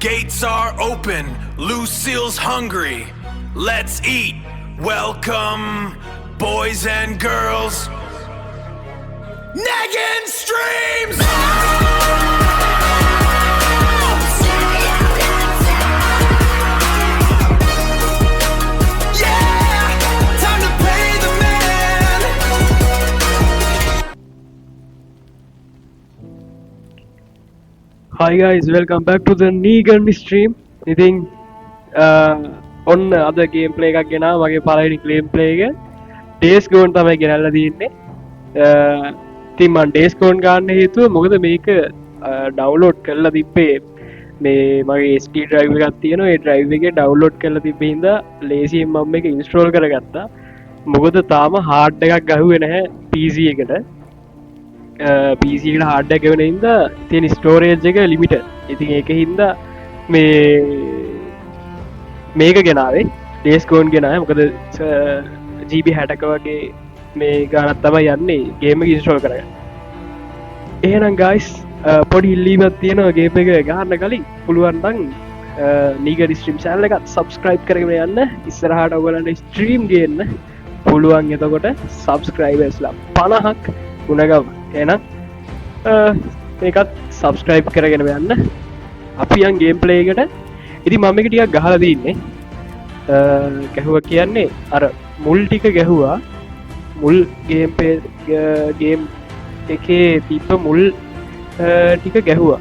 Gates are open, Lucille's hungry. Let's eat. Welcome, boys and girls. Negan Streams! Hi guys, welcome back to the Negan stream. ඉතින් ඔන්න අද game play එකක් ගෙනාවා මගේ පළවෙනි game play එක. Days Gone තමයි ගෙනල්ලා තියෙන්නේ. ඉතින් මම Days Gone ගන්න හේතුව මොකද මේක ඩවුන්ලෝඩ් කරලා තිබ්බේ මේ මගේ SD drive එකක් තියෙනවා. ඒ drive එකේ ඩවුන්ලෝඩ් කරලා තිබ්බේ හින්දා ලේසියෙන් මම මේක ඉන්ස්ටෝල් කරගත්තා. මොකද තාම hard එකක් ගහුවේ නැහැ PC එකට. PC එකට hard එක ගෙවන හින්දා තියෙන ස්ටෝරේජ් එක ලිමිටඩ්. ඉතින් ඒක හින්දා මේක ගෙනාවේ Days Gone ගෙනාවේ. මොකද GB 60ක වගේ මේ ගානක් තමයි යන්නේ ගේම් එක ඉන්ස්ටෝල් කරගන්න. එහෙනම් guys පොඩි ඉල්ලීමක් තියෙනවා ගේම් එක ගහන්න කලින් පුළුවන් නම් Negan stream channel එකත් subscribe කරගෙන යන්න. ඉස්සරහට ඔයගලන්ට stream ගේන්න පුළුවන්. එතකොට subscribersලා 50ක් උනගම. එහෙනම් මේකත් subscribe කරගෙන යන්න. අපි යන් ගේම් ප්ලේ එකට. ඉතින් මම මේක ටිකක් ගහලා තින්නේ. ගැහුවා කියන්නේ අර මුල් ටික ගැහුවා. මුල් ගේම් එකේ තිබ්බ මුල් ටික ගැහුවා.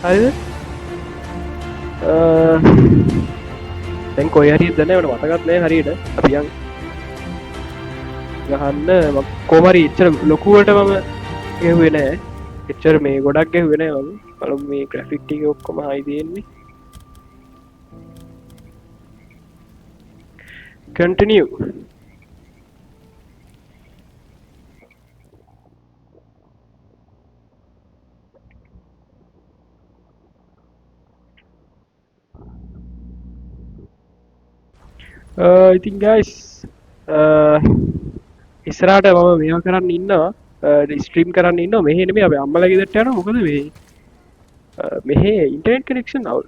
හරිද? දැන් කොයි හරියද නැහැ මට මතකත් නැහැ හරියට. අපි යන් ගහන්න කොහොම හරි එච්චර ලොකුවට මම ගැහුවේ නැහැ. එච්චර මේ ගොඩක් ගැහුවේ නැහැ මම. බලමු මේ graphic ටික ඔක්කොම හයි තියෙන්නේ. Continue. ඉතින් guys ඉස්සරහට මම මේවා කරන්න ඉන්නවා. ස්ට්‍රීම් කරන්න ඉන්නවා. මෙහෙ නෙමෙයි අපි අම්මලා ගෙදරට යනවා. මොකද මේ මෙහෙ ඉන්ටර්නෙට් කනෙක්ෂන් අවුල්.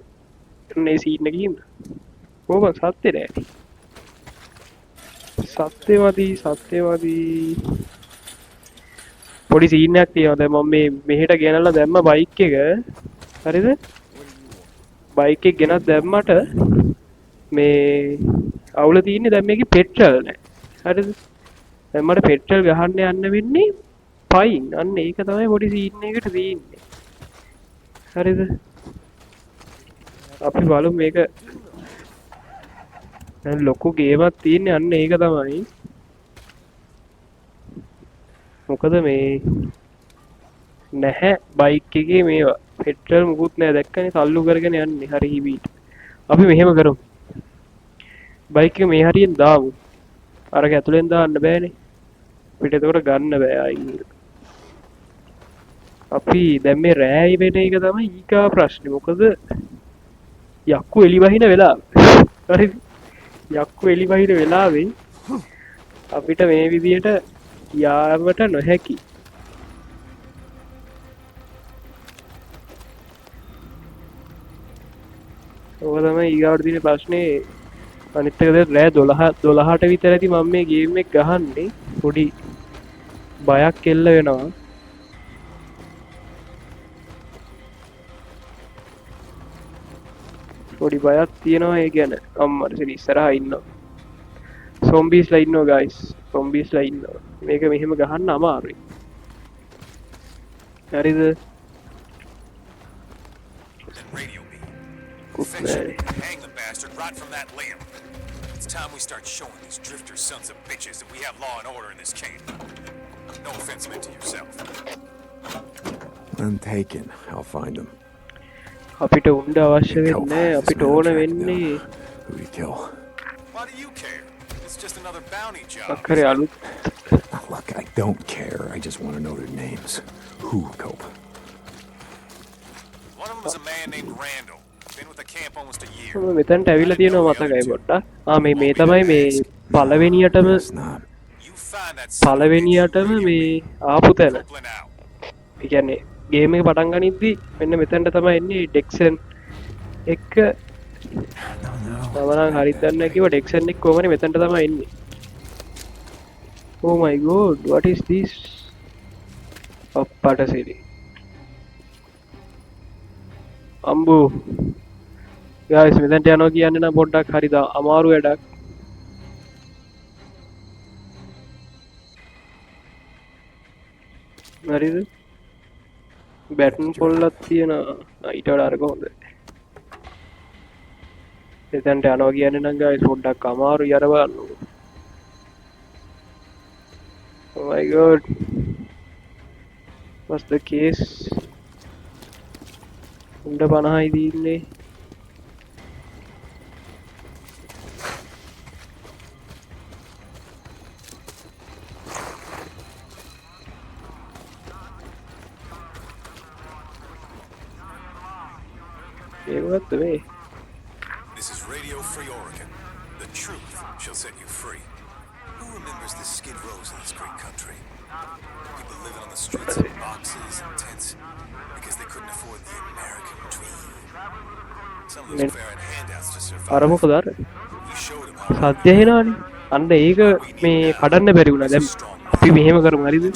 මේ සීන් එකේ ඉන්න. කොහොම සත්‍ය නෑ. සත්‍යවාදී පොඩි සීන් එකක් තියෙනවා. දැන් මම මේ මෙහෙට ගෙනල්ලා දැම්ම බයික් එක. හරිද? බයික් එක ගෙනත් දැම්මට මේ අවුල තියෙන්නේ දැන් මේකේ පෙට්‍රල් නෑ. හරිද? දැන් මට පෙට්‍රල් ගහන්න යන්න වෙන්නේ පයින්. අන්න ඒක තමයි පොඩි සීන් එකකට තියෙන්නේ. හරිද? අපි බලමු මේක දැන් ලොකු ගේමක් තියෙන්නේ. අන්න ඒක තමයි. මොකද මේ නැහැ බයික් එකේ මේවා පෙට්‍රල් මුකුත් නැහැ. දැක්කනේ තල්ලු කරගෙන යන්නේ හරි හිබීට. අපි මෙහෙම කරමු. බයික් එක මේ හරියෙන් දාමු. අරක ඇතුලෙන් දාන්න බෑනේ. පිට එතකොට ගන්න බෑ අයින්. අපි දැන් මේ රෑයි වෙන එක තමයි ඊකා ප්‍රශ්නේ. මොකද යක්කු එලි වහින වෙලාව. හරිද? යක්කු එලි වහින වෙලාවේ අපිට මේ විදියට යාමට නොහැකි. ඔක තමයි ඊගාවට තියෙන ප්‍රශ්නේ. අනිත් එක දැන් රෑ 12ට විතර ඇති මම මේ ගේම් එක ගහන්නේ. පොඩි බයක් එල්ල වෙනවා. පොඩි බයක් තියෙනවා ඒ ගැන. අම්මට ඉස්සරහා ඉන්නවා. zombiesලා ඉන්නවා guys. zombiesලා ඉන්නවා. මේක මෙහෙම ගහන්න අමාරුයි. හරිද? Hang the bastard right from that limb. It's time we start showing these drifter sons of bitches that we have law and order in this camp. No offense meant to yourself. I'm taken. I'll find them. අපිට උණ්ඩ අවශ්‍ය වෙන්නේ. අපිට ඕන වෙන්නේ Who we kill? Why do you care? It's just another bounty job. අක්කරේ අලුත්. Look, I don't care. I just want to know their names. Who cope? One of them is a man named Randall. Been with the camp almost a year. මෙතනට ඇවිල්ලා තියෙනවා මතකයි පොඩ්ඩක්. මේ තමයි මේ පළවෙනියටම It's not. You find that පළවෙනියටම මේ ආපු තැන. Brooklyn out. ඒ කියන්නේ ගේම් එක පටන් ගනිද්දි මෙන්න මෙතනට තමයි එන්නේ ඩෙක්සන් එක තමනම් හරිත් දන්නේ නැහැ කිව්වට එක්සන් එක කොහමනේ මෙතනට තමයි එන්නේ. Oh my god, what is this? අප්පට Siri. අම්බෝ. guys මෙතනට යනවා කියන්නේ නම් පොඩ්ඩක් හරිද අමාරු වැඩක්. හරිද? බැටන් පොල්ලක් තියෙනවා. ඊට වඩා අරක හොඳයි. එතනට යනවා කියන්නේ නම් guys පොඩ්ඩක් අමාරුයි අර බලන්න. Oh my god. What's the case? උණ්ඩ 50යි දීන්නේ. ඒකත් මේ This is Radio Free Oregon. The truth shall set you free. Who remembers the skid rows in this great country? People living on the streets in boxes and tents because they couldn't afford the American dream. Some of those fair and handouts to survive. අර මොකද අර We showed them how සද්ද ඇහෙනවනේ. අන්න ඒක මේ කඩන්න බැරි වුණා. දැන් අපි මෙහෙම කරමු හරිද?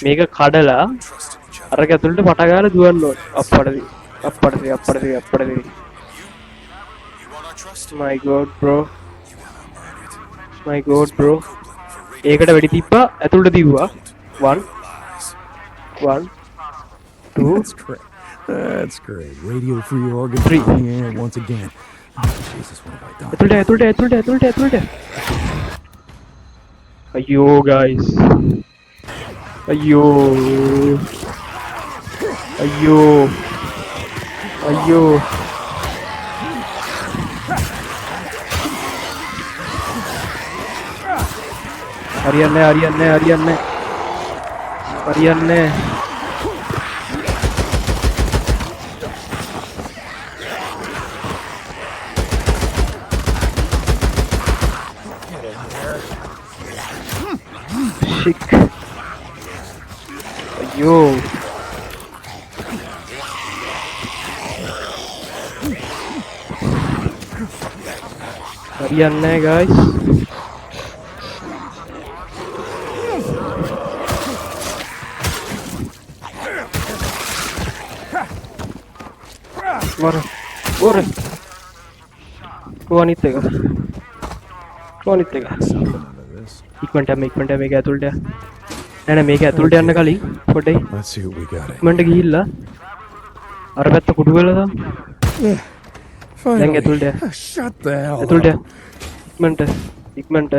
මේක කඩලා trust in each other. අරක ඇතුළට පට ගාලා දුවන්න ඕනේ. අප්පඩේ. You want our trust? My god bro. You gotta earn it. My god bro. Copeland for Radio ඒකට වෙඩි තිබ්බා ඇතුළට දිව්වා. 1 Lies. 1 2 That's great. That's great. Radio Free Oregon 3 on the air once again. Oh, Jesus, what have I done? ඇතුළට. අයියෝ guys. අයියෝ. හරියන්නේ. Shit. අයියෝ. හරියන්නේ guys. Wara. කොහොනිත් එක. ඉක්මනට මේක ඇතුළට. නෑ මේක ඇතුළට යන්න කලින් පොඩ්ඩයි Let's see what we got. ඉක්මනට ගිහිල්ලා අර පැත්ත කුඩු වෙලා දාමු. දැන් ඇතුළට. Shut the hell ඇතුළට. up. ඉක්මනට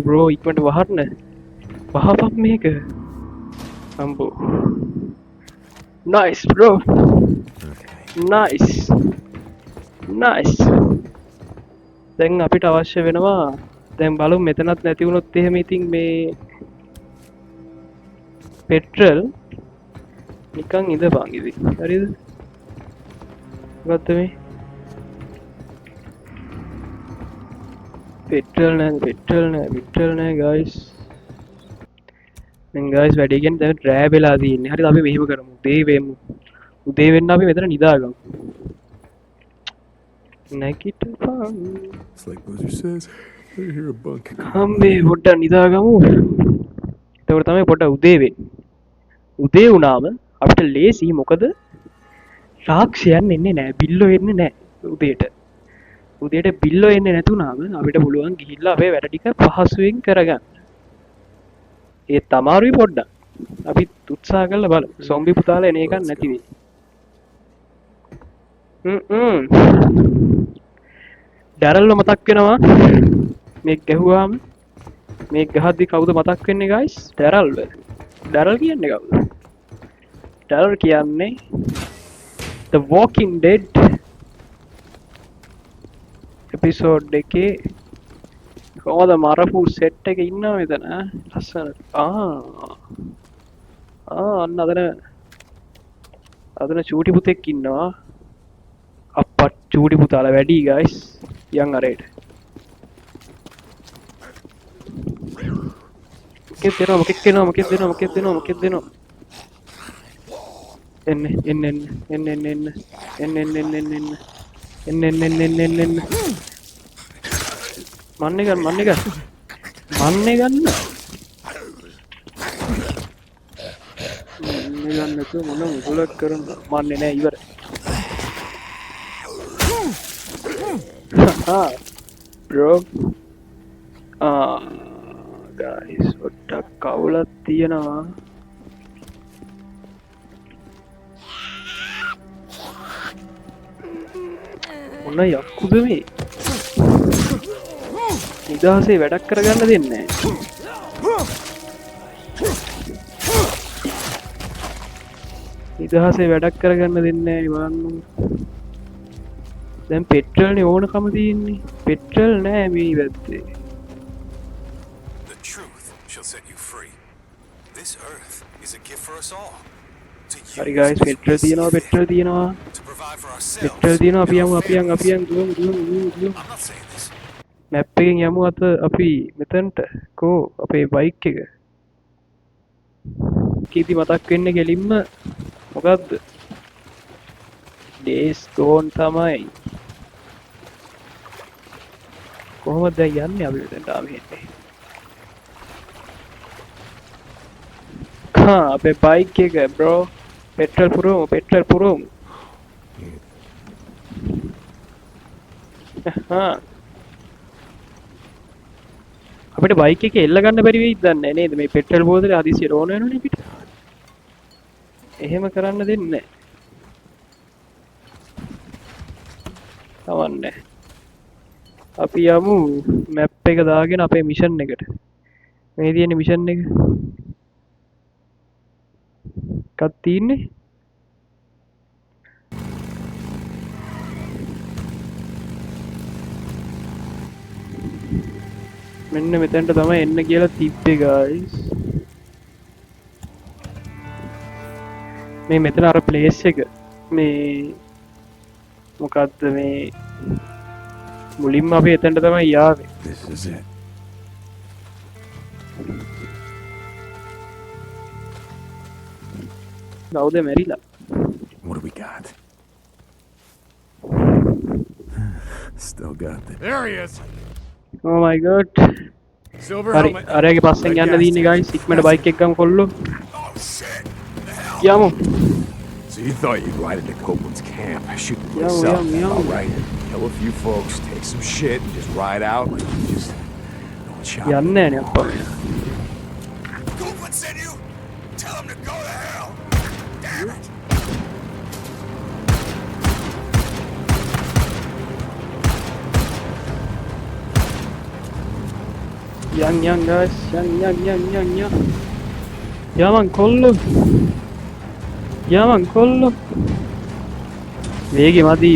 bro ඉක්මනට වහන්න. වහපන් මේක. අම්බෝ. Nice bro. Nice. දැන් අපිට අවශ්‍ය වෙනවා දැන් බලමු මෙතනත් නැති වුණොත් එහෙම ඉතින් මේ පෙට්‍රල් නිකන් ඉඳපන් ඉතින් හරිද ගත්ත මේ පෙට්‍රල් නෑ guys දැන් guys වැඩි කියන්නේ දැන් ඩ්‍රෑ වෙලා තියෙන්නේ හරිද අපි මෙහෙම කරමු උදේ වෙන්න අපි මෙතන නිදාගමු නැගිටපන් It's like Boozer says. I hear a bunk. හම්බේ පොඩ්ඩක් නිදාගමු එතකොට තමයි පොඩ්ඩක් උදේ වෙන්නේ උදේ වුණාම අපිට ලේසි මොකද සාක්ෂියන් එන්නේ නැහැ බිල්ලෝ එන්නේ නැහැ උදේට බිල්ලෝ එන්නේ නැතුණාම අපිට පුළුවන් ගිහිල්ලා අපේ වැඩ ටික පහසුවෙන් කරගන්න ඒත් අමාරුයි පොඩ්ඩක් අපි උත්සාහ කරලා බලමු සොම්බි පුතාලා එන එකක් නැති වෙයි ඩැරල්ව මතක් වෙනවා මේ ගැහුවාම මේ ගහද්දි කවුද මතක් වෙන්නේ guys ඩැරල් කියන්නේ කවුද ඩැරල් කියන්නේ The Walking Dead episode එකේ කොහොමද මරපු සෙට් එක ඉන්නවා මෙතන ලස්සනට අන්න අදන චූටි පුතෙක් ඉන්නවා අප්පත් චූටි පුතාලා වැඩි guys යන් අරේට මොකෙද දෙනවා එන්න එන්න එන්න එන්න එන්න එන්න එන්න එන්න එන්න එන්න එන්න එන්න එන්න එන්න එන්න එන්න එන්න මන්නේ ගන්න මන්නේ ගන්න තු මොන මුගලක් කරන මන්නේ නෑ ඉවර bro guys ඔට්ටක් කවුලක් තියෙනවා මොන යක්කුද මේ නිදහසේ වැඩක් කරගන්න දෙන්නේ නිදහසේ වැඩක් කරගන්න දෙන්නේ ඉවන්න දැන් පෙට්‍රල්නේ ඕනකම තියෙන්නේ පෙට්‍රල් නෑ මේ වැත්තේ The truth shall set you free. This earth is a gift for us all. To use හරි guys as petrol we see තියෙනවා fit. පෙට්‍රල් තියෙනවා To provide for ourselves. Petrol තියෙනවා අපි and යමු our අපි යමු families. දුවමු I'm not saying this. Map එකෙන් යමු අත අපි මෙතනට කෝ අපේ බයික් එක කීති මතක් වෙන්නේ ගෙලින්ම මොකද්ද ඩේස් ගෝන් තමයි කොහොමද දැන් යන්නේ අපි මෙතනට ආවෙ අපේ බයික් එක බ්‍රෝ පෙට්‍රල් පුරවමු අපිට බයික් එක එල්ල ගන්න බැරි වෙයිද දන්නේ නේද මේ පෙට්‍රල් බෝතලේ හදිසියට ඕන වෙනවනේ අපිට එහෙම කරන්න දෙන්නේ නැහැ තවන්නේ අපි යමු මැප් එක දාගෙන අපේ මිෂන් එකට මේ තියෙන මිෂන් එක එකක් තියෙන්නේ මෙන්න මෙතනට තමයි එන්න කියලා තිබ්බේ guys මේ මෙතන අර ප්ලේස් එක මේ මොකද්ද මේ මුලින්ම අපි එතනට තමයි යාවේ This is it. කවුද මැරිලා What do we got? Still got the. There he is. oh my god Silver හරි helmet. අරයාගේ පස්සෙන් යන්න දින්නේ guys ඉක්මනට බයික් එක ගමු කොල්ලෝ Oh shit! යමු So you thought you'd ride into Copeland's camp, shoot the place Yo, up. yo, yo. All right, kill a few folks, take some shit, and just ride out like you just don't shop. යන්නේ නෑනේ අප්පා Copeland sent you? Tell him to go to hell. Damn it. යන් guys යන් යමන් කොල්ලෝ වේගෙ මදි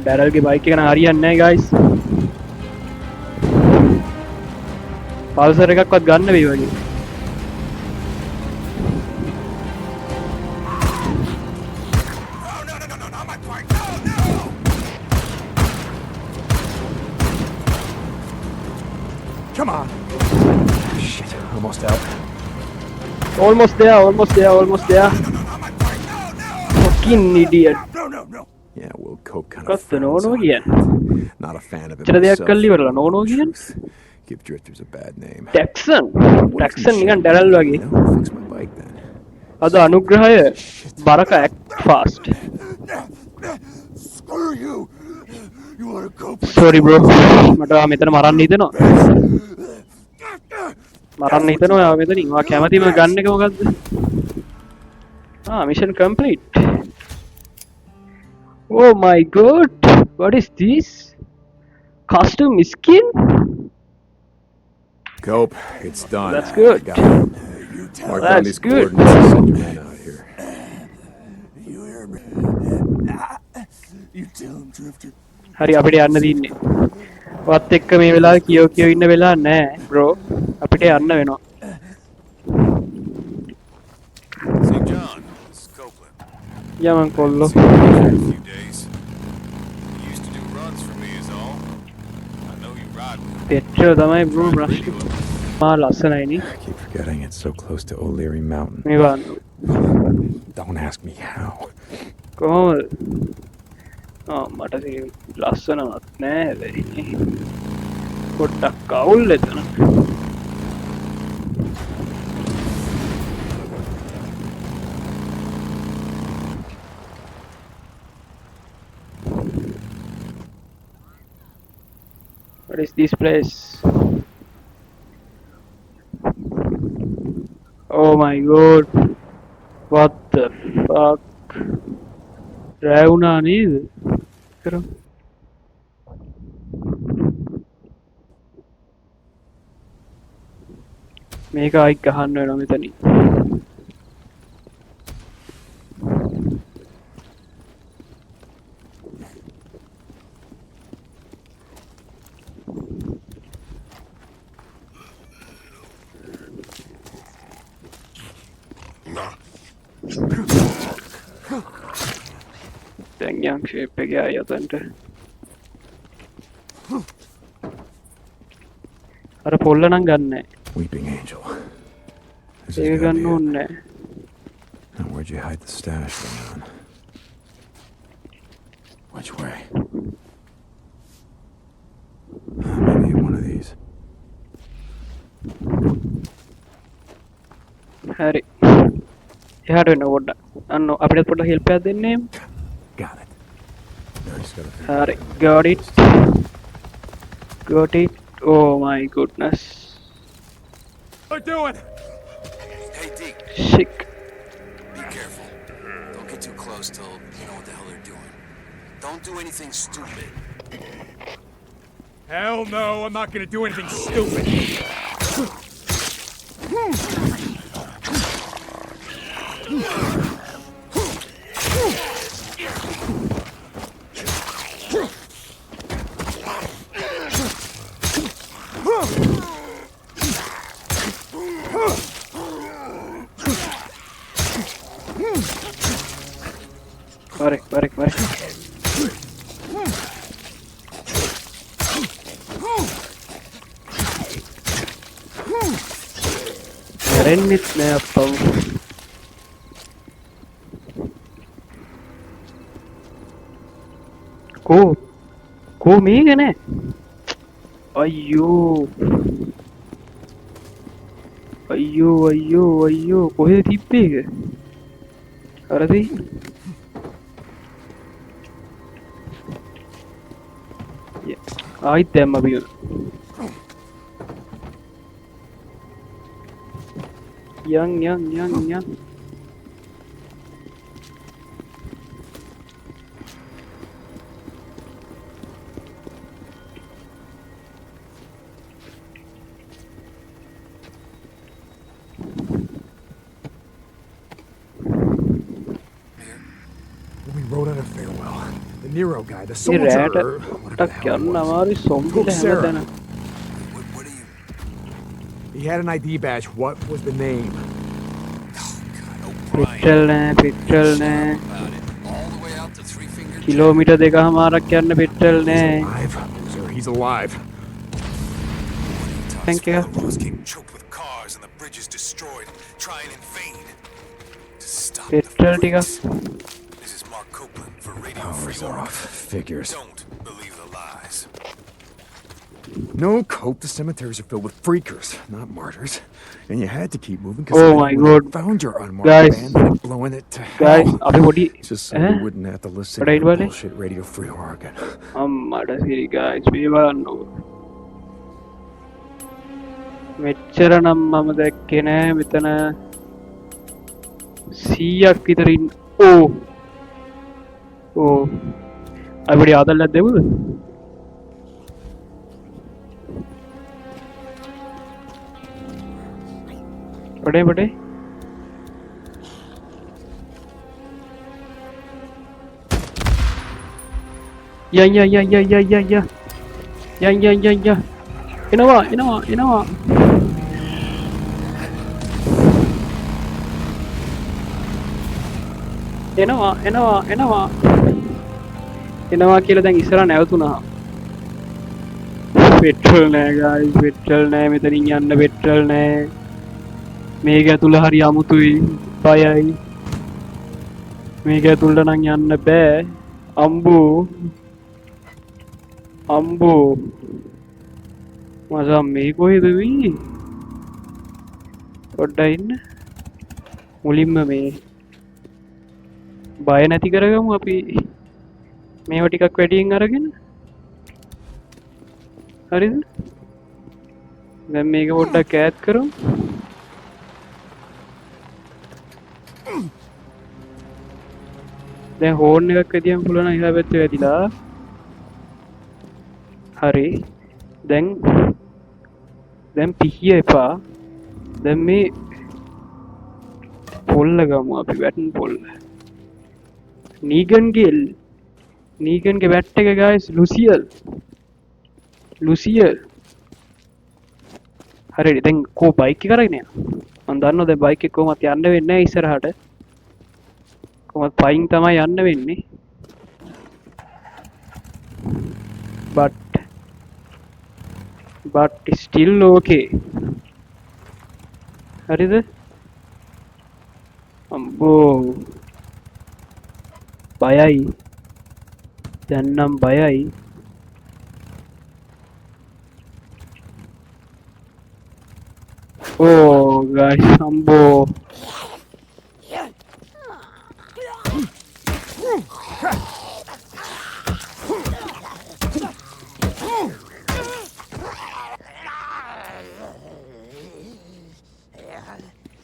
ඩැරල්ගේ bike එක නම් හරියන්නේ නැහැ guys පල්සර් එකක්වත් ගන්න වෙයි වගේ No, not my bike. No. Come on. Shit, almost out. almost there Not my bike. No. fucking idiot No. Yeah, well, Cope kind of. Got the no කියන්නේ Not a fan of it. ඉතල දෙයක් myself. කල්ලි ඉවරලා නෝනෝ කියන්නේ Give drifters a bad name. ටැක්සන් What if you නිකන් shut Darrell up? වගේ You know, fix my bike then. අද අනුග්‍රහය බරක act fast Screw you. You want to cope? sorry bro මට මෙතන මරන්න හිතෙනවා ඔයා මෙතනින් ඔයා කැමතිම ගන්න එක මොකද්ද mission complete oh my god what is this custom skin Cope, it's done. That's good. I got it. Mark down That's these good. coordinates and send your man out here. You hear me? You tell him, Drifter. හරි අපිට යන්න දින්නේ වත් එක්ක මේ වෙලාවේ කියෝ ඉන්න වෙලා නැහැ bro අපිට යන්න වෙනවා St. John, this is Copeland. යමන් කොල්ලෝ Seen you for a few days. You used to do runs for me is all. I know you ride with petrol තමයි bro me. ප්‍රශ්නේ Radio. ලස්සනයිනේ. I keep forgetting it's so close to O'Leary Mountain. මේ බලන්න. Don't ask me how. කොහොමද? මට ලස්සනවත් නෑ හැබැයි. පොඩ්ඩක් අවුල් එතන. What is this place? Oh my god. What the fuck? Rauna නේද? කරමු. මේක ආයි ගහන්න වෙනවා මෙතනින්. දැන් යම් ෂේප් එකේ ආයි අතන්ට. අර පොල්ල නම් ගන්නෑ. Weeping Angel. This ඒක has gotta ගන්න be it. ඕනේ නෑ. Now, where'd you hide the stash, Leon? Which way? Maybe one of these. හරි. එහාට වෙන්න පොඩ්ඩක්. අන්න අපිට පොඩ්ඩක් හෙල්ප් එකක් දෙන්නේ. Got it. Now you just gotta figure හරි. Got it. Got it. Oh my goodness. What are doing? Hey, Deke, Sick. be careful. Don't get too close till you know what the hell they're doing. Don't do anything stupid. Hell no, I'm not gonna do anything stupid. Mari. Rennet nෑ අප්පව. කෝ මේක නෑ. අයියෝ කොහෙද තිබ්බේ ඒක? හරිද? ආයිත් දැම්ම අපි. යන්. We wrote out a farewell. The Nero guy, the A soldier, රෑට or whatever the ටක් hell it යන්න was. අමාරුයි සොම්බිල හැමතැන. What are you? He had an ID badge. What was the name? Oh God, O'Brien. Petrol නෑ. About it. All the way out to Three Finger Jack. Kilometre 2.5ක් යන්න petrol He's නෑ. alive. Sir, he's alive. Thank you. Roads came choked with cars and the bridges destroyed, trying in vain to stop the petrol ටික. freaks. This is Mark Copeland for Radio Free Powers off. Oregon. Figures. Don't believe the lies. No, Cope, the cemeteries are filled with freakers, not martyrs. And you had to keep moving Oh because my God. found your unmarked Guys. band and blowing it to Guys, hell. අපි පොඩි Just so we wouldn't have to listen What are to you doing? bullshit Radio Free Oregon. අම්මට සිරි guys මේ බලන්නකො. මෙච්චර නම් මම දැක්කේ නෑ මෙතන 100ක් විතරින් අපිට ආදල්ලක් දෙමුද? පඩේ ය එනවා එනවා කියලා දැන් ඉස්සරහ නැවතුණා. පෙට්‍රල් නෑ ගයිස් පෙට්‍රල් නෑ මෙතනින් යන්න පෙට්‍රල් නෑ මේක ඇතුළ හරි අමුතුයි බයයි මේක ඇතුළට නම් යන්න බෑ අම්බෝ අම්බෝ මචං මේ කොහෙද වෙන්නේ පොඩ්ඩක් ඉන්න මුලින්ම මේ බය නැති කරගමු අපි මේවා ටිකක් වැඩියෙන් අරගෙන හරිද දැන් මේක පොඩ්ඩක් ඈත් කරමු දැන් හෝන් එකක් ඇදියම පුළුවන් එහා පැත්තේ වැදිලා හරි දැන් පිහිය එපා දැන් මේ පොල්ල ගමු අපි වැටෙන පොල්ල නීගන්ගේ වැට් එක ගයිස් ලුසියල් හරි දැන් කෝ බයික් එක කරගෙන යනවා මම දන්නවා දැන් බයික් එක කොහොමද යන්න වෙන්නේ නැහැ ඉස්සරහට කොහොමද පයින් තමයි යන්න වෙන්නේ but still okay හරිද අම්බෝ බයයි දැන් නම් බයයි oh guys අම්බෝ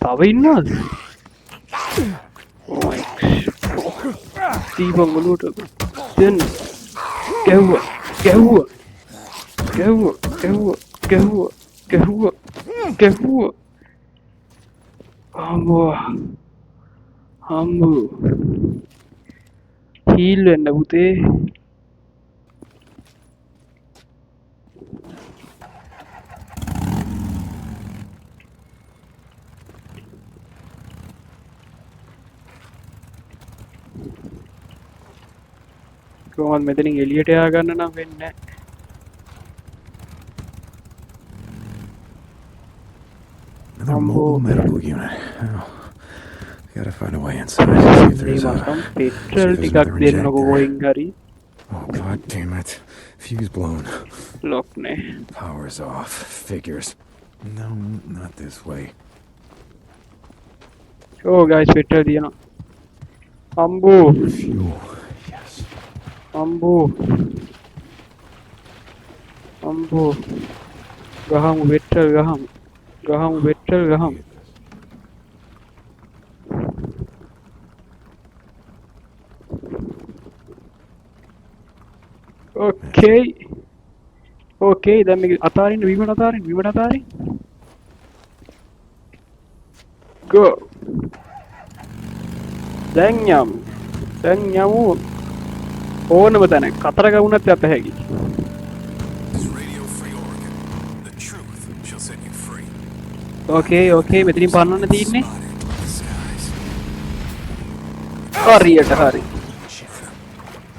තව ඉන්නවද oh my දීපන් ඔලුවට දෙන්න ගැහුවා අම්බෝ හීල් වෙන්න පුතේ කොහොමද මෙතනින් එළියට යා ගන්න නම් වෙන්නේ Another mobile medical unit. Oh, gotta find a way inside. See if there's petrol ටිකක් දෙන්නකෝ වයින් හරි Oh god damn it. Fuse blown. lock නේ Power's off. Figures. No, not this way. oh guys petrol දියනවා අම්බෝ Fuel. Yes. අම්බෝ ගහමු petrol ගහමු okay දැන් මේක අතාරින්න බීමට අතාරින්න go දැන් යමු ඕනම තැන කතරග වුණත් යත හැකි This is Radio Free Oregon. The truth shall set you free. okay මෙතනින් පන්නන්න තියෙන්නේ Spotted in the skies.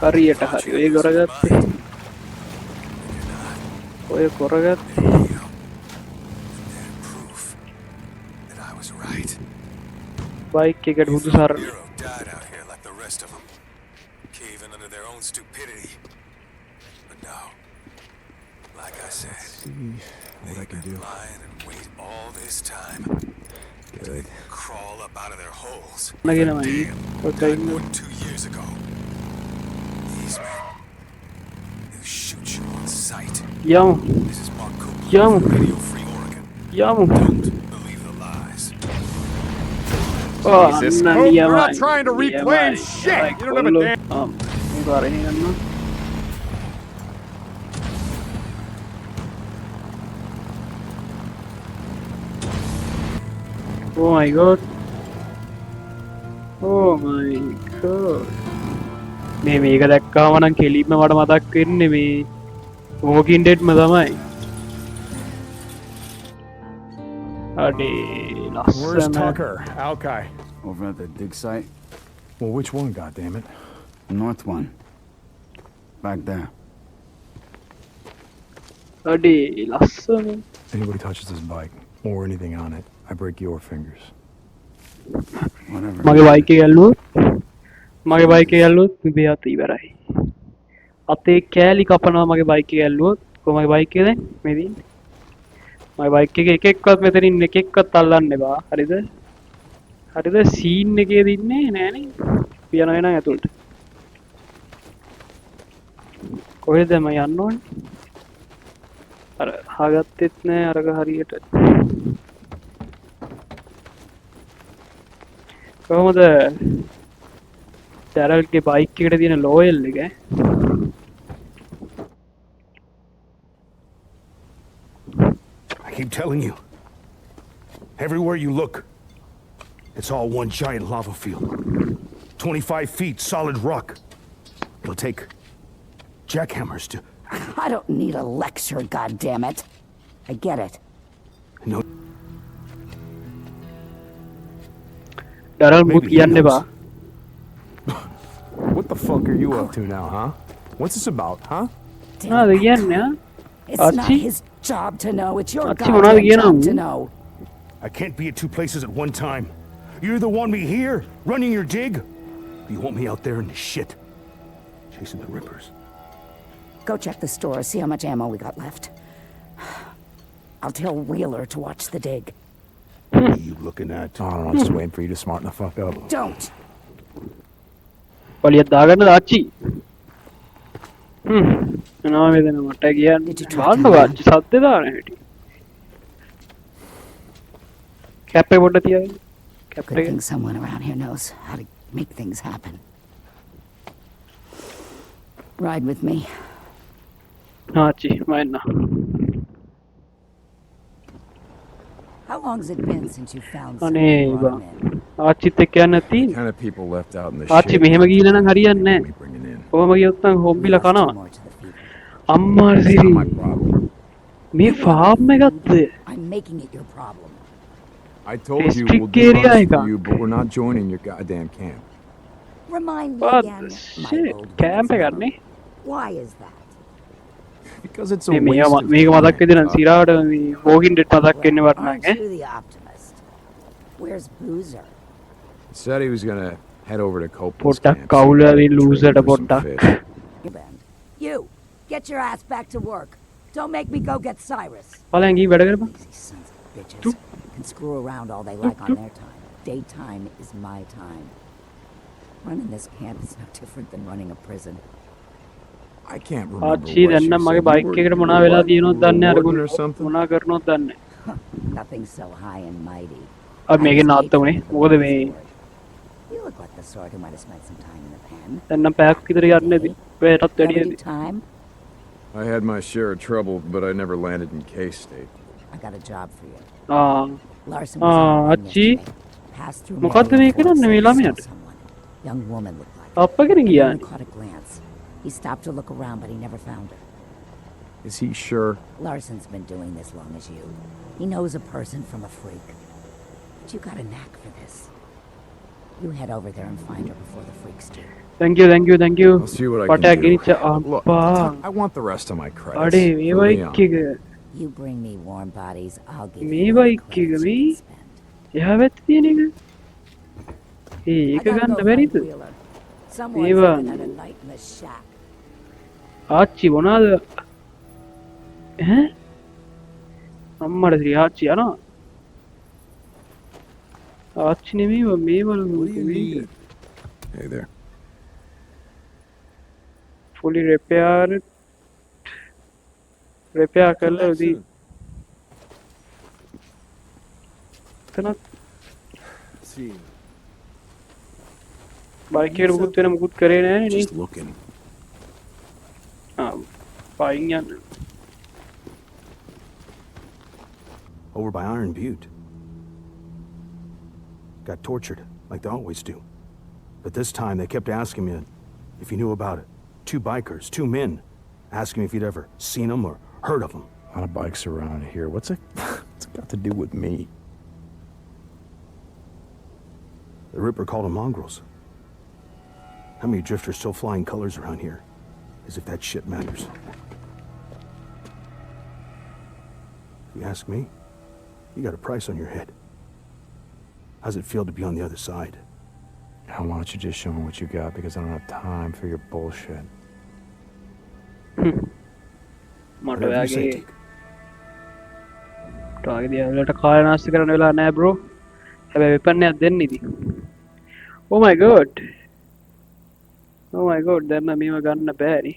හරියට ඔය කරගත්තේ Proof that I was right. Bike එකට බුදු සරණ Bureau died out here like the rest of them, caving under their own stupidity. But no, like I said, What I can do. lying and wait all this time, Good. crawl up out of their holes. නගෙනමයි Died more than 2 years ago. These men, they'll shoot you on sight. යමු This is Mark Copeland Yum. from Radio Free Oregon. යමු Don't believe the lies. Jesus. Oh, we're not trying to reclaim shit. You don't have a damn- Oh my god. මේක දැක්කාම නම් කෙලින්ම මට මතක් වෙන්නේ මේ Walking Deadම තමයි. අඩේ Where's ලස්සන. Tucker? Alki. Over at the dig site? Well, which one, goddammit? The north one. Back there. අඩේ ලස්සන. Anybody touches this bike or anything on it, I break your fingers. Whatever. මගේ bike එක ඇල්ලුවොත් මගේ bike එක ඇල්ලුවොත් මේ අත ඉවරයි. අතේ කෑලි කපනවා මගේ බයික් එක ඇල්ලුවොත්. කොහමයි බයික් එක දැන් මේ දින්නේ. මගේ බයික් එක එකෙක්වත් මෙතනින් එකෙක්වත් අල්ලන්න එපා. හරිද? හරිද? සීන් එකේ දින්නේ නෑනේ. පියනවා එනවා ඇතුළට. කොහෙද මම යන්න ඕනේ? අර හාගත්තෙත් නෑ අරක හරියට. කොහොමද ඩැරල්ගේ බයික් එකට තියෙන ලෝයල් එක? I keep telling you. Everywhere you look, it's all one giant lava field. 25 feet solid rock. It'll take jackhammers to... I don't need a lecture, goddammit. I get it. No, Darrell මුත් Maybe he කියන්න එපා. What the fuck are you up to now, huh? What's this about, huh? මොනවද කියන්නේ? ආ? It's not Archie? his job to know. It's your Archie, මොනවද goddamn කියනවා? job to know. I can't be at two places at one time. You either want me here, running your dig, or you want me out there in the shit, chasing the rippers. Go check the store, see how much ammo we got left. I'll tell Wheeler to watch the dig. What are you looking at? I don't know, I'm just waiting for you to smarten the fuck up. Don't. පොලියක් දාගන්න දාච්චි. එනවා වේදන මට කියන්න. Did you try බලන්න to- වාච්චි සද්ද දාන හැටි. Cap එක පොඩ්ඩක් තියාගෙන. කැප් Good එක. thing someone around here knows how to make things happen. Ride with me. ආච්චි මම එන්න. How long's it been since you found අනේ someone බා. brought him in? ආච්චිත් එක්ක යන්න තියෙන්නේ. Kind of people left out in the ආච්චි shit. මෙහෙම ගිහිල්ලා නම් හරියන්නේ නැහැ. We bringing in. කොහොම ගියොත් නම් හොම්බිලා There's කනවා. more to the fever. අම්මා It's Siri. not my problem. මේ ෆාම් එකක්ද? I'm making it your problem. I told you District we'll do area much for එක. you, but we're not joining your goddamn camp. Remind me What again, the my shit? old camp එකක් grandson. නේ? Why is that? Because it's a මේ waste of මේක මතක් වෙද නම් time. සිරාවට මේ walking dead මතක් වෙන්න Well, වටනක් aren't ඈ. you the optimist? Where's Boozer? Said he was gonna head over to Copeland's පොඩ්ඩක් camp, කවුල see if ඇවි he could ලූසර්ට trade for some පොඩ්ඩක්. fish. Bend. You, get your ass back to work. Don't make me go get Cyrus. පලයන් ගිහින් වැඩ කරපන්. Lazy sons of bitches can screw around all they like on their time. Daytime is my time. Running this camp is no different than running a prison. I can't remember ආච්චි what දැන් she නම් මගේ said. Bike You එකට were- මොනවා you were වෙලා what? තියෙනවද You were දන්නේ අර warden or something? මොනවා කරනවද දන්නේ. Nothing so high and mighty. අපි මේකෙන් නාත්තමුනේ. මොකද මේ You look like the sort who might have spent some time in the pen. දැන් නම් පැයක් විතර යන්නේ නැති. ඔයටත් වැඩි Every නැති. time, I had my share of trouble, but I never landed in K-State. I got a job for you. ආ Larson was on the run ආච්චි yesterday. Passed through මොකද්ද Marion මේ Ford, කරන්නේ මේ said he ළමයාට? saw someone. Young woman looked like. අප්පගෙන He ගියානේ. caught a glance. He stopped to look around, but he never found her. Is he sure? Larson's been doing this long as you. He knows a person from a freak. But you got a knack for this. You head over there and find her before the freaks do. thank you thank you thank you. I'll see what I පටයක් can do. ගෙනිච්ච Look, අම්පා. I want the rest of my credits. අඩේ මේ Fill me bike in. එක You bring me warm bodies, I'll give Me you bike more credits me? you can spend. එහා පැත්තේ තියෙන එක. I ඒක gotta ගන්න go බැරිද? find Wheeler. Someone's Eva. living at a night in the shack. ආච්චි මොනවාද? ඈ? අම්මට සිරි ආච්චි යනවා. ආච්චි නෙමෙයි මේ වල Hey there. fully repair කරලා උදී. එතනත් See, බයික් එකට මුකුත් වෙන මුකුත් කරේ නැහැ නේ. just looking. ආ පයින් යන්න. Over by Iron Butte. Got tortured, like they always do. But this time they kept asking me if you knew about it. Two bikers, two men, asking me if you'd ever seen them or heard of them. A lot of bikes around here. What's it got to do with me? The Ripper called them mongrels. How many drifters still flying colors around here? As if that shit matters. You ask me? You got a price on your head. How's it feel to be on the other side? Now, why don't you just show me what you got, because I don't have time for your bullshit. මට Whatever you say, ඔයාගේ Deke. ටාගේ දියවලට කාලය නාස්ති කරන්න වෙලා නෑ bro. හැබැයි weapon එකක් දෙන්න ඉතින්. Oh my god. Oh my god, දැන් නම් මේව ගන්න බෑනේ.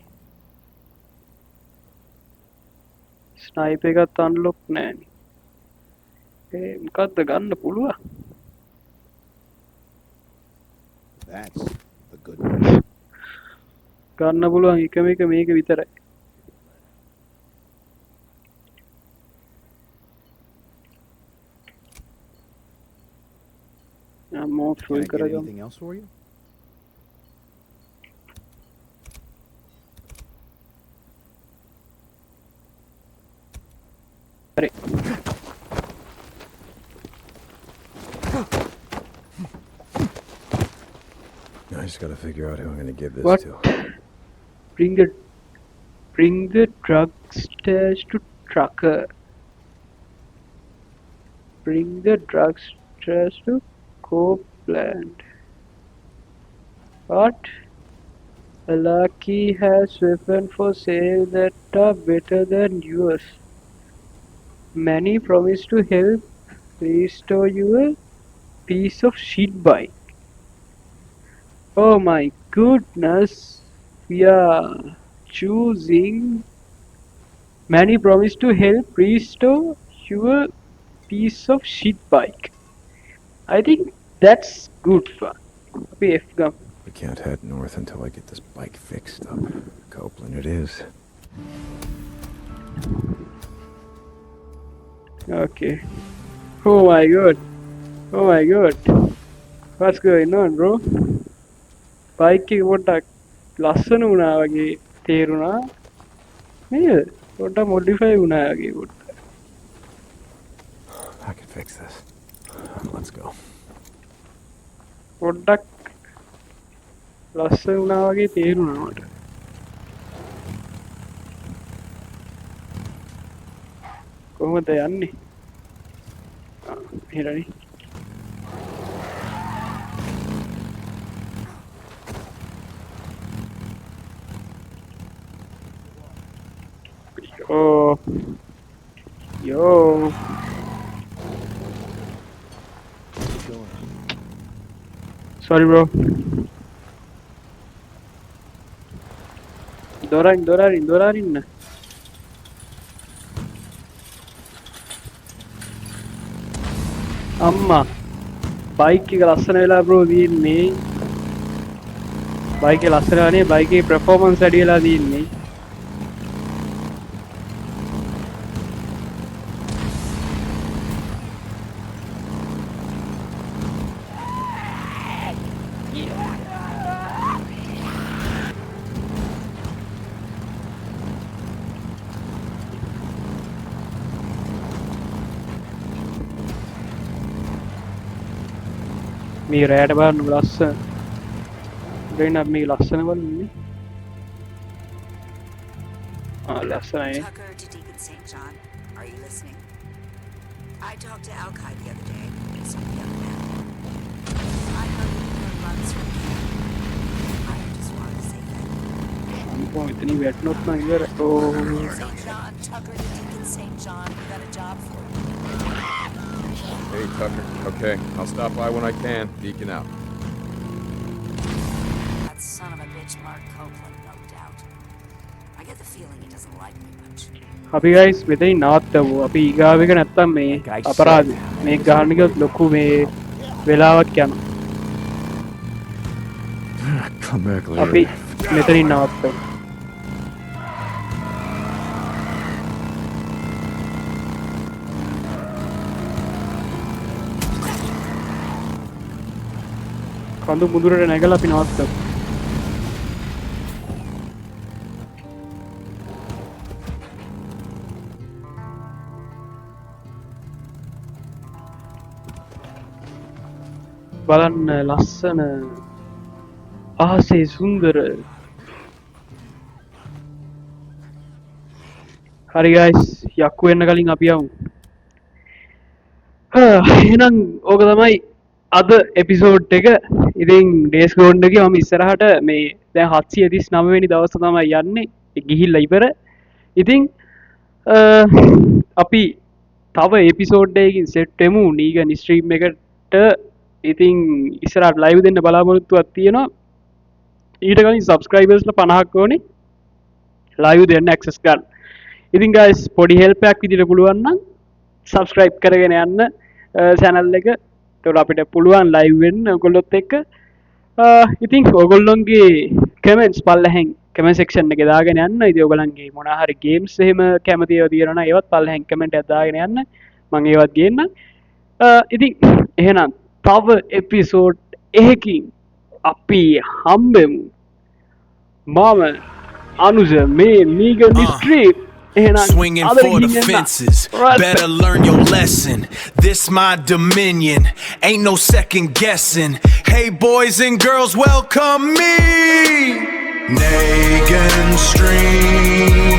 ස්නයිප් එකත් අන්ලොක් නෑනේ. මොකක්ද ගන්න පුළුවන්? That's the good news. ගන්න පුළුවන් එකම එක මේක විතරයි. මෝ Can I ෆුල් get කරගමු. anything else for you? හරි. I just gotta figure out who I'm gonna give this What? to. Bring the drug stash to Trucker. Bring the drug stash to Copeland. What? Alaki has weapons for sale that are better than yours. Many promise to help restore your piece of shit bike. Oh my goodness, we are choosing. Many promise to help restore your piece of shit bike. I think that's good fun. F gum. We can't head north until I get this bike fixed up. Copeland it is. Okay. Oh my god. Oh my god. What's going on, bro? Bike එක පොඩ්ඩක් ලස්සන වුණා වගේ තේරුණා. නේද? පොඩ්ඩක් modify වුණා වගේ පොඩ්ඩක්. I can fix this. Let's go. පොඩ්ඩක් ලස්සන වුණා වගේ තේරුණා මට. කොහොමද යන්නේ? මෙහෙරනේ. Yo. Sorry, bro. Dorarin. Amma. Bike එක ලස්සන වෙලා bro දින්නේ. Bike එක ලස්සන වෙලානේ bike එකේ performance වැඩි වෙලා දින්නේ. මේ රෑට බලන්න ලස්සන. දෙන්න මේ ලස්සන බලන්නේ. ලස්සනයි. Tucker to Deacon St. John, are you listening? I talked to Alki the other day. He's some young man. I know you've been months from here. I just wanted to say that. ඉතින් වැටුනොත් නම් ඉවරයි. ඕ. St. John, Tucker to Deacon St. John, we got a job for you. Hey, Tucker. Okay, I'll stop by when I can. Deacon out. That son of a bitch, Mark Copeland, no doubt. I get the feeling he doesn't like me much. අපි guys මෙතනින් නවත්තමු. අපි ඊගාව එක නැත්තම් මේ අපරාධ මේ ගහන්න ගියොත් ලොකු මේ වෙලාවක් යනවා. Come back later. අපි මෙතනින් නවත්තමු. කඳු මුදුරට නැගලා අපි නවත්තමු. බලන්න ලස්සන ආසේ සුන්දර. හරි guys යක්කු වෙන්න කලින් අපි යමු. එහෙනම් ඕක තමයි අද එපිසෝඩ් එක. ඉතින් ඩේස් ගෝන්ඩ් එකේ මම ඉස්සරහට මේ දැන් 739 වෙනි දවස තමයි යන්නේ ගිහිල්ලා ඉවර. ඉතින් අපි තව එපිසෝඩ් එකකින් සෙට් වෙමු නීගන් ස්ට්‍රීම් එකට. ඉතින් ඉස්සරහට ලයිව් දෙන්න බලාපොරොත්තුවක් තියෙනවා. ඊට කලින් සබස්ක්‍රයිබර්ස්ලා 50ක් ඕනේ ලයිව් දෙන්න ඇක්සස් ගන්න. ඉතින් guys පොඩි හෙල්ප් එකක් විදිහට පුළුවන් නම් සබස්ක්‍රයිබ් කරගෙන යන්න channel එක. එතකොට අපිට පුළුවන් ලයිව් වෙන්න ඔයගොල්ලොත් එක්ක. ඉතින් ඔයගොල්ලොන්ගේ කමෙන්ට්ස් පල්ලෙහෙන් කමෙන්ට් සෙක්ෂන් එකේ දාගෙන යන්න. ඉතින් ඔයගොල්ලන්ගේ මොනවා හරි ගේම්ස් එහෙම කැමති ඒවා තියෙනවා නම් ඒවත් පල්ලෙහෙන් කමෙන්ට් එකක් දාගෙන යන්න. මම ඒවත් ගේන්නම්. ඉතින් එහෙනම් තව එපිසෝඩ් එකකින් අපි හම්බෙමු. මම අනුජ මේ Negan street. Swinging for the fences, better learn your lesson. This my dominion, ain't no second guessing. Hey boys and girls, welcome me, Negan Stream.